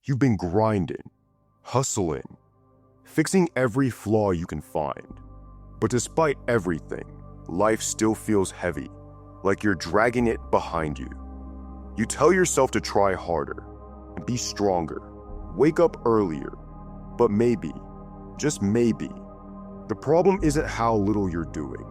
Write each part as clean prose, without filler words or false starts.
You've been grinding, hustling, fixing every flaw you can find. But despite everything, life still feels heavy, like you're dragging it behind you. You tell yourself to try harder, and be stronger, wake up earlier. But maybe, just maybe, the problem isn't how little you're doing.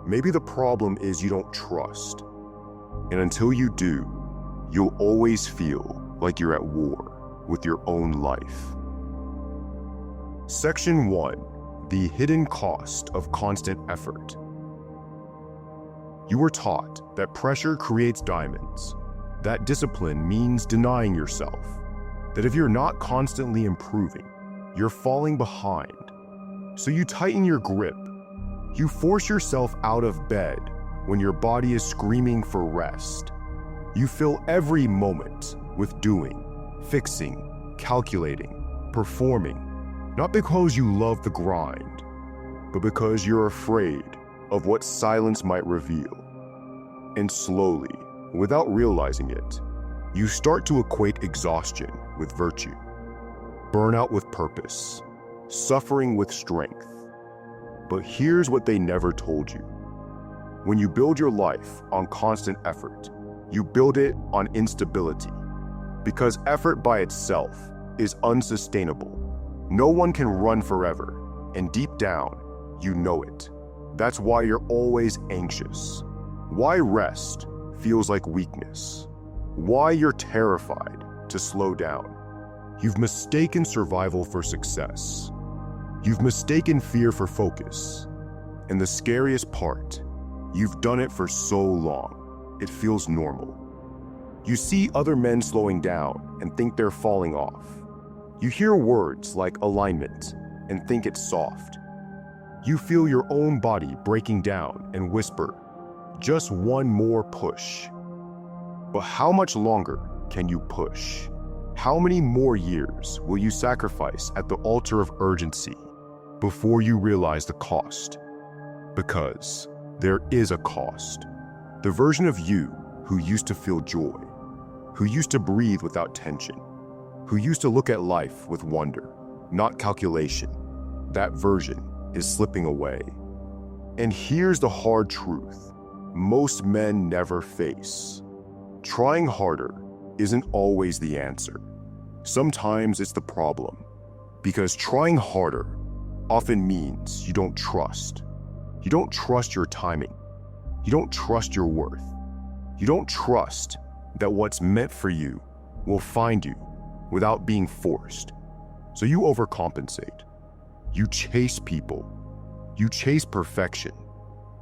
Maybe the problem is you don't trust. And until you do, you'll always feel like you're at war with your own life. Section 1. The hidden cost of constant effort. You were taught that pressure creates diamonds, that discipline means denying yourself, that if you're not constantly improving, you're falling behind. So you tighten your grip. You force yourself out of bed when your body is screaming for rest. You fill every moment with doing, fixing, calculating, performing, not because you love the grind, but because you're afraid of what silence might reveal. And slowly, without realizing it, you start to equate exhaustion with virtue, burnout with purpose, suffering with strength. But here's what they never told you. When you build your life on constant effort, you build it on instability. Because effort by itself is unsustainable. No one can run forever, and deep down, you know it. That's why you're always anxious. Why rest feels like weakness. Why you're terrified to slow down. You've mistaken survival for success. You've mistaken fear for focus. And the scariest part, you've done it for so long, it feels normal. You see other men slowing down and think they're falling off. You hear words like alignment and think it's soft. You feel your own body breaking down and whisper, just one more push. But how much longer can you push? How many more years will you sacrifice at the altar of urgency before you realize the cost? Because there is a cost. The version of you who used to feel joy, who used to breathe without tension, who used to look at life with wonder, not calculation, that version is slipping away. And here's the hard truth most men never face. Trying harder isn't always the answer. Sometimes it's the problem, because trying harder often means you don't trust. You don't trust your timing. You don't trust your worth. You don't trust that what's meant for you will find you without being forced. So you overcompensate. You chase people. You chase perfection.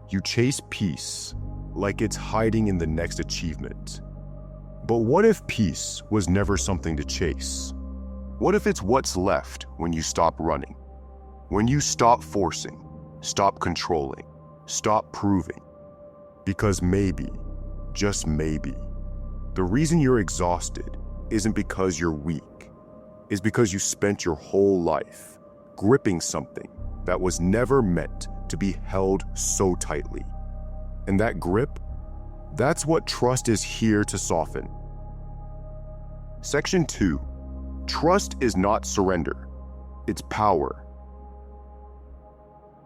You chase peace like it's hiding in the next achievement. But what if peace was never something to chase? What if it's what's left when you stop running? When you stop forcing, stop controlling, stop proving? Because maybe, just maybe, the reason you're exhausted isn't because you're weak. It's because you spent your whole life gripping something that was never meant to be held so tightly. And that grip, that's what trust is here to soften. Section 2. Trust is not surrender, it's power.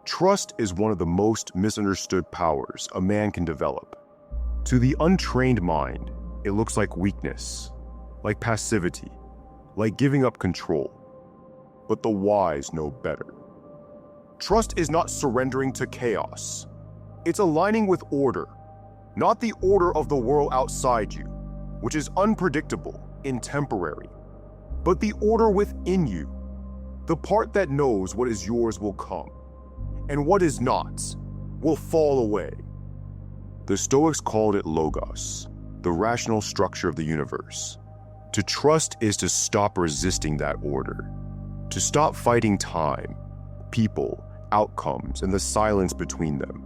Trust is one of the most misunderstood powers a man can develop. To the untrained mind, it looks like weakness, like passivity, like giving up control. But the wise know better. Trust is not surrendering to chaos. It's aligning with order, not the order of the world outside you, which is unpredictable and temporary, but the order within you, the part that knows what is yours will come, and what is not will fall away. The Stoics called it logos, the rational structure of the universe. To trust is to stop resisting that order, to stop fighting time, people, outcomes, and the silence between them.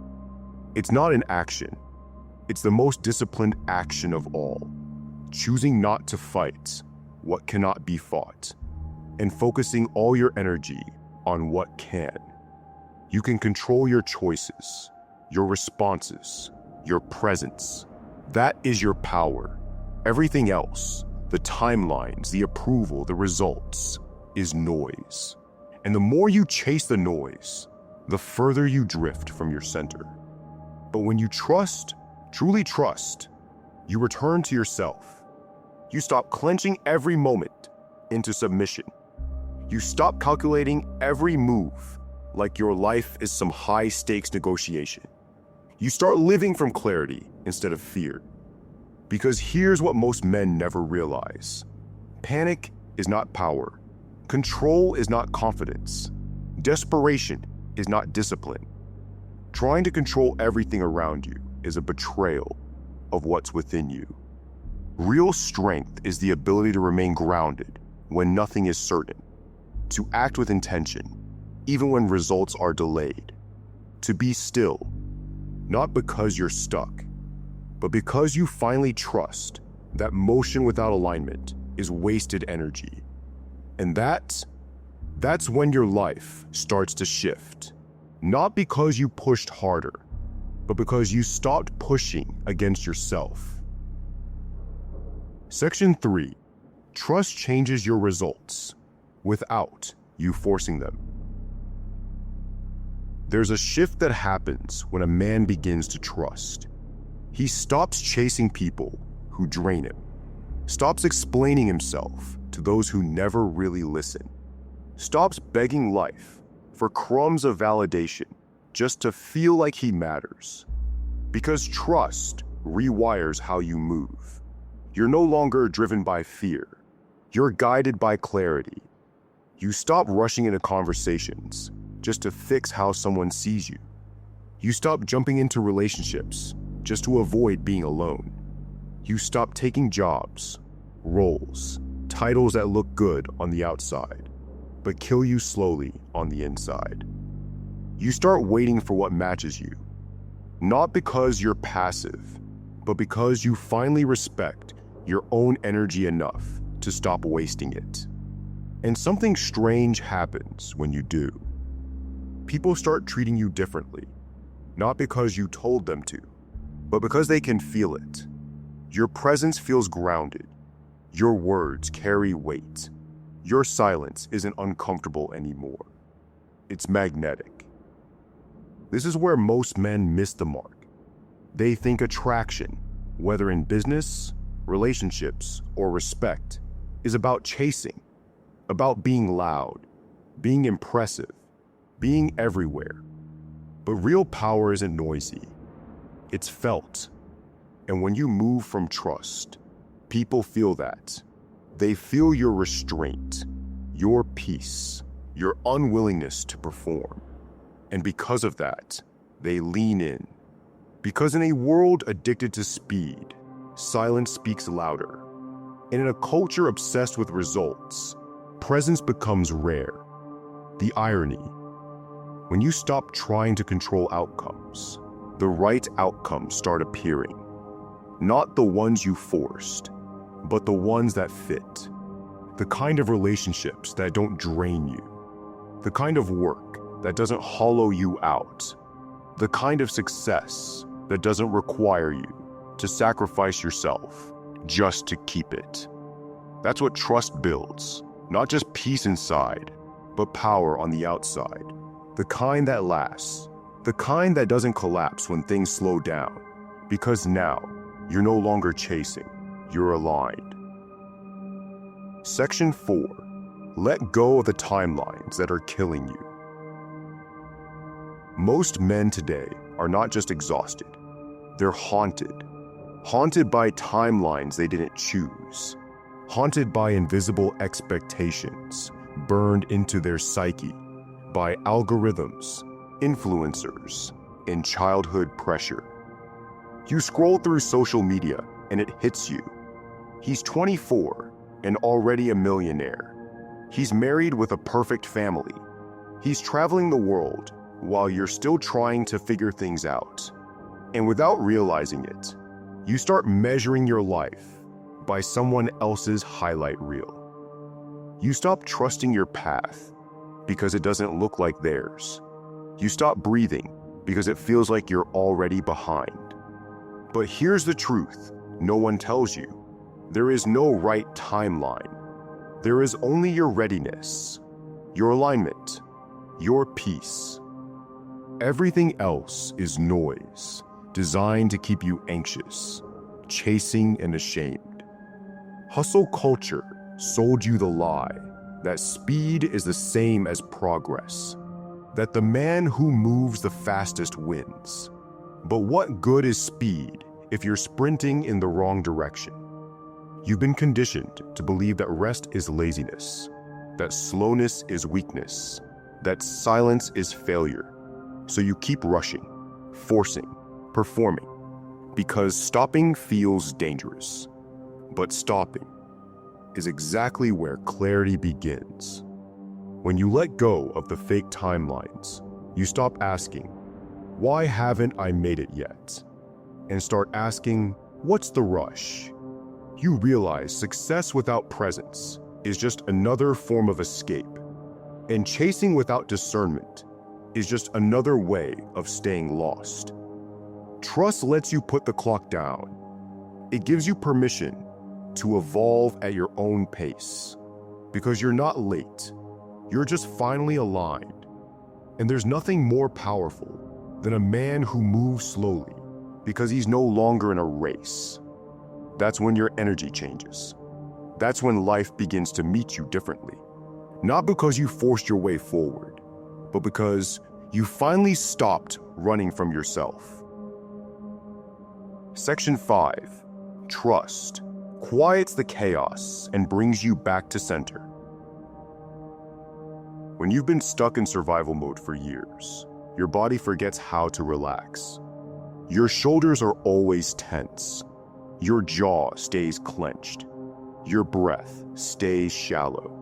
It's not an action. It's the most disciplined action of all, choosing not to fight what cannot be fought, and focusing all your energy on what can. You can control your choices, your responses, your presence. That is your power. Everything else, the timelines, the approval, the results, is noise. And the more you chase the noise, the further you drift from your center. But when you trust, truly trust, you return to yourself. You stop clenching every moment into submission. You stop calculating every move like your life is some high-stakes negotiation. You start living from clarity instead of fear. Because here's what most men never realize. Panic is not power. Control is not confidence. Desperation is not discipline. Trying to control everything around you is a betrayal of what's within you. Real strength is the ability to remain grounded when nothing is certain, to act with intention, even when results are delayed, to be still, not because you're stuck, but because you finally trust that motion without alignment is wasted energy. And that's when your life starts to shift, not because you pushed harder, but because you stopped pushing against yourself. Section 3. Trust changes your results without you forcing them. There's a shift that happens when a man begins to trust. He stops chasing people who drain him, stops explaining himself to those who never really listen, stops begging life for crumbs of validation just to feel like he matters. Because trust rewires how you move. You're no longer driven by fear. You're guided by clarity. You stop rushing into conversations just to fix how someone sees you. You stop jumping into relationships just to avoid being alone. You stop taking jobs, roles, titles that look good on the outside, but kill you slowly on the inside. You start waiting for what matches you, not because you're passive, but because you finally respect your own energy enough to stop wasting it. And something strange happens when you do. People start treating you differently, not because you told them to, but because they can feel it. Your presence feels grounded. Your words carry weight. Your silence isn't uncomfortable anymore. It's magnetic. This is where most men miss the mark. They think attraction, whether in business, relationships, or respect, is about chasing, about being loud, being impressive, being everywhere. But real power isn't noisy. It's felt. And when you move from trust, people feel that. They feel your restraint, your peace, your unwillingness to perform. And because of that, they lean in. Because in a world addicted to speed, silence speaks louder. And in a culture obsessed with results, presence becomes rare. The irony: when you stop trying to control outcomes, the right outcomes start appearing. Not the ones you forced, but the ones that fit. The kind of relationships that don't drain you. The kind of work that doesn't hollow you out. The kind of success that doesn't require you to sacrifice yourself just to keep it. That's what trust builds. Not just peace inside, but power on the outside. The kind that lasts. The kind that doesn't collapse when things slow down. Because now, you're no longer chasing, you're aligned. Section 4. Let go of the timelines that are killing you. Most men today are not just exhausted, they're haunted. Haunted by timelines they didn't choose. Haunted by invisible expectations burned into their psyche by algorithms, influencers, and childhood pressure. You scroll through social media and it hits you. He's 24 and already a millionaire. He's married with a perfect family. He's traveling the world while you're still trying to figure things out. And without realizing it, you start measuring your life by someone else's highlight reel. You stop trusting your path because it doesn't look like theirs. You stop breathing because it feels like you're already behind. But here's the truth no one tells you. There is no right timeline. There is only your readiness, your alignment, your peace. Everything else is noise, designed to keep you anxious, chasing and ashamed. Hustle culture sold you the lie that speed is the same as progress, that the man who moves the fastest wins. But what good is speed if you're sprinting in the wrong direction? You've been conditioned to believe that rest is laziness, that slowness is weakness, that silence is failure. So you keep rushing, forcing, performing, because stopping feels dangerous. But stopping is exactly where clarity begins. When you let go of the fake timelines, you stop asking, "Why haven't I made it yet?" and start asking, "What's the rush?" You realize success without presence is just another form of escape, and chasing without discernment is just another way of staying lost. Trust lets you put the clock down. It gives you permission to evolve at your own pace, because you're not late, you're just finally aligned. And there's nothing more powerful than a man who moves slowly because he's no longer in a race. That's when your energy changes. That's when life begins to meet you differently. Not because you forced your way forward, but because you finally stopped running from yourself. Section 5, Trust, quiets the chaos and brings you back to center. When you've been stuck in survival mode for years, your body forgets how to relax. Your shoulders are always tense. Your jaw stays clenched. Your breath stays shallow.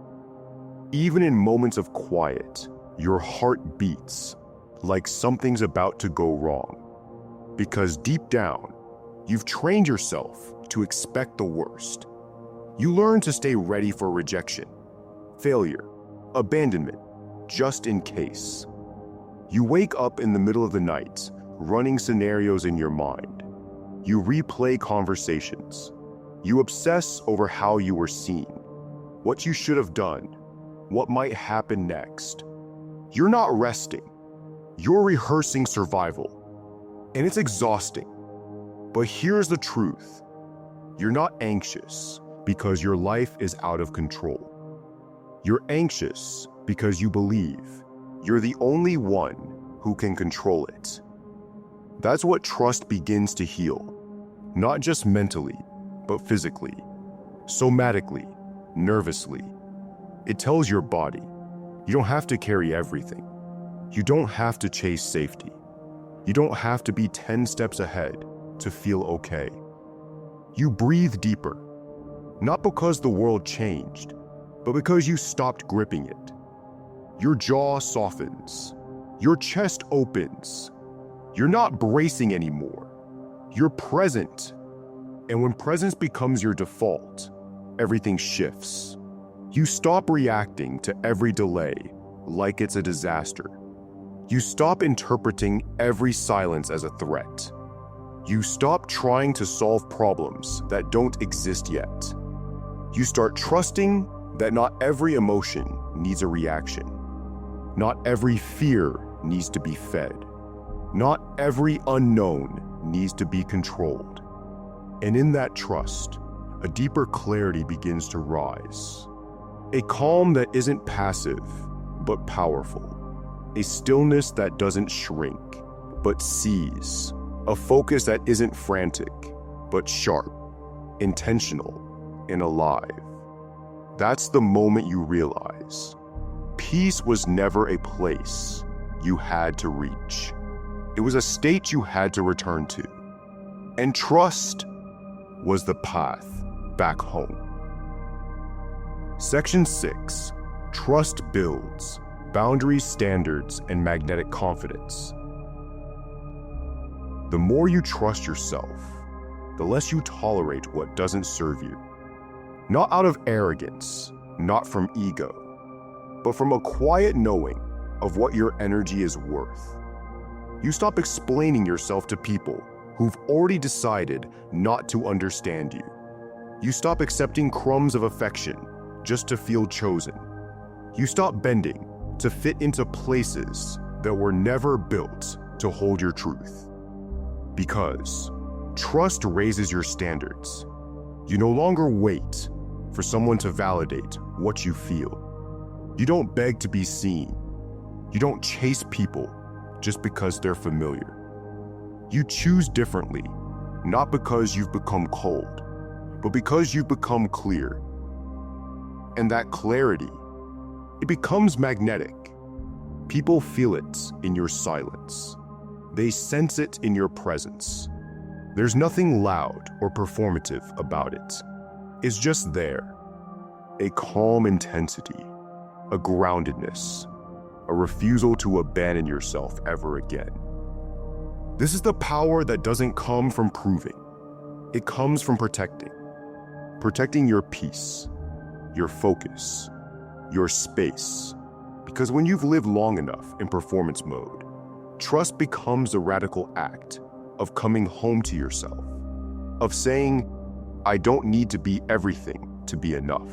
Even in moments of quiet, your heart beats like something's about to go wrong. Because deep down, you've trained yourself to expect the worst. You learn to stay ready for rejection, failure, abandonment, just in case. You wake up in the middle of the night, running scenarios in your mind. You replay conversations. You obsess over how you were seen, what you should have done, what might happen next. You're not resting. You're rehearsing survival. And it's exhausting. But here's the truth. You're not anxious because your life is out of control. You're anxious because you believe you're the only one who can control it. That's what trust begins to heal, not just mentally, but physically, somatically, nervously. It tells your body, you don't have to carry everything. You don't have to chase safety. You don't have to be 10 steps ahead to feel okay. You breathe deeper, not because the world changed, but because you stopped gripping it. Your jaw softens. Your chest opens. You're not bracing anymore. You're present. And when presence becomes your default, everything shifts. You stop reacting to every delay like it's a disaster. You stop interpreting every silence as a threat. You stop trying to solve problems that don't exist yet. You start trusting that not every emotion needs a reaction. Not every fear needs to be fed. Not every unknown needs to be controlled. And in that trust, a deeper clarity begins to rise. A calm that isn't passive, but powerful. A stillness that doesn't shrink, but sees. A focus that isn't frantic, but sharp, intentional, and alive. That's the moment you realize peace was never a place you had to reach. It was a state you had to return to. And trust was the path back home. Section 6, Trust builds boundaries, standards, and magnetic confidence. The more you trust yourself, the less you tolerate what doesn't serve you. Not out of arrogance, not from ego, but from a quiet knowing of what your energy is worth. You stop explaining yourself to people who've already decided not to understand you. You stop accepting crumbs of affection just to feel chosen. You stop bending to fit into places that were never built to hold your truth. Because trust raises your standards. You no longer wait for someone to validate what you feel. You don't beg to be seen. You don't chase people just because they're familiar. You choose differently, not because you've become cold, but because you've become clear. And that clarity, it becomes magnetic. People feel it in your silence. They sense it in your presence. There's nothing loud or performative about it. It's just there. A calm intensity, a groundedness, a refusal to abandon yourself ever again. This is the power that doesn't come from proving. It comes from protecting. Protecting your peace, your focus, your space. Because when you've lived long enough in performance mode, trust becomes a radical act of coming home to yourself, of saying, I don't need to be everything to be enough.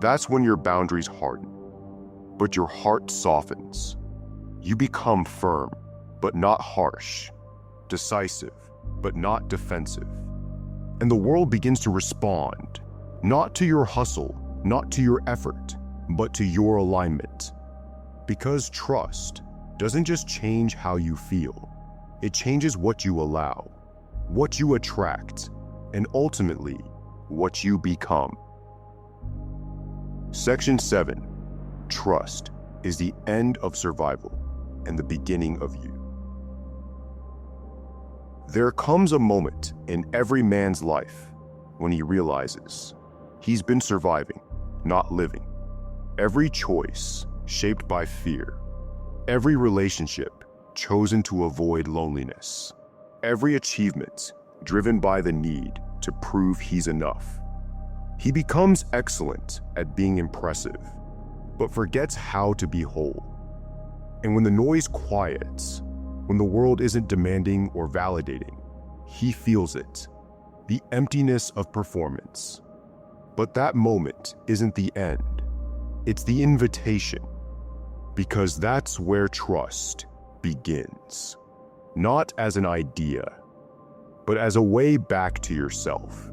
That's when your boundaries harden, but your heart softens. You become firm, but not harsh, decisive, but not defensive. And the world begins to respond, not to your hustle, not to your effort, but to your alignment. Because trust doesn't just change how you feel, it changes what you allow, what you attract, and ultimately, what you become. Section 7. Trust is the end of survival and the beginning of you. There comes a moment in every man's life when he realizes he's been surviving, not living. Every choice shaped by fear, every relationship chosen to avoid loneliness, every achievement driven by the need to prove he's enough. He becomes excellent at being impressive, but forgets how to be whole. And when the noise quiets, when the world isn't demanding or validating, he feels it, the emptiness of performance. But that moment isn't the end, it's the invitation, because that's where trust begins. Not as an idea, but as a way back to yourself.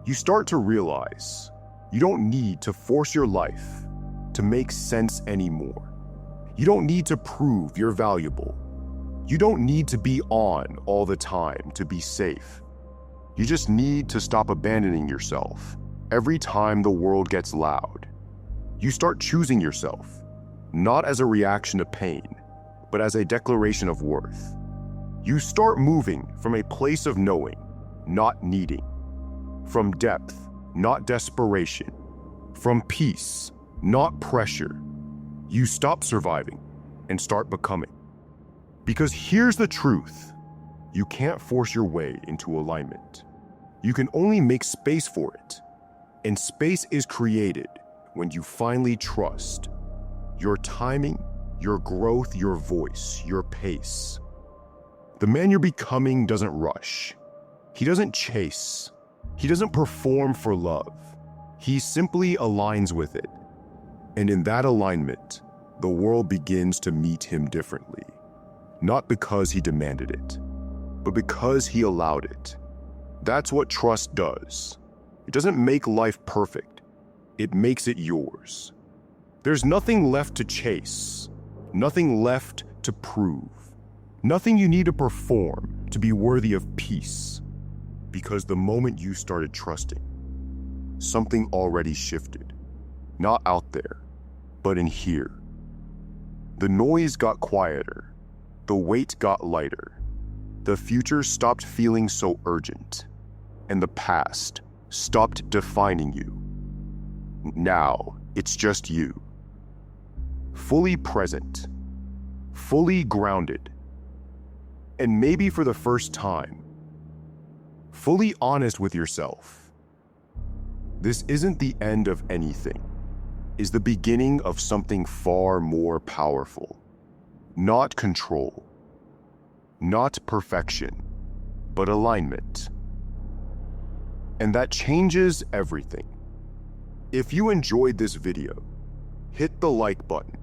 You start to realize you don't need to force your life to make sense anymore. You don't need to prove you're valuable. You don't need to be on all the time to be safe. You just need to stop abandoning yourself every time the world gets loud. You start choosing yourself, not as a reaction to pain, but as a declaration of worth. You start moving from a place of knowing, not needing. From depth, not desperation. From peace, not pressure. You stop surviving and start becoming. Because here's the truth. You can't force your way into alignment. You can only make space for it. And space is created when you finally trust your timing, your growth, your voice, your pace. The man you're becoming doesn't rush. He doesn't chase. He doesn't perform for love. He simply aligns with it. And in that alignment, the world begins to meet him differently. Not because he demanded it, but because he allowed it. That's what trust does. It doesn't make life perfect. It makes it yours. There's nothing left to chase, nothing left to prove, nothing you need to perform to be worthy of peace. Because the moment you started trusting, something already shifted. Not out there, but in here. The noise got quieter. The weight got lighter. The future stopped feeling so urgent. And the past stopped defining you. Now, it's just you. Fully present. Fully grounded. And maybe for the first time, fully honest with yourself. This isn't the end of anything. It's the beginning of something far more powerful. Not control. Not perfection, but alignment. And that changes everything. If you enjoyed this video, hit the like button,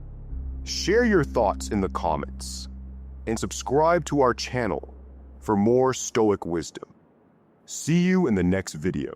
share your thoughts in the comments, and subscribe to our channel for more Stoic wisdom. See you in the next video.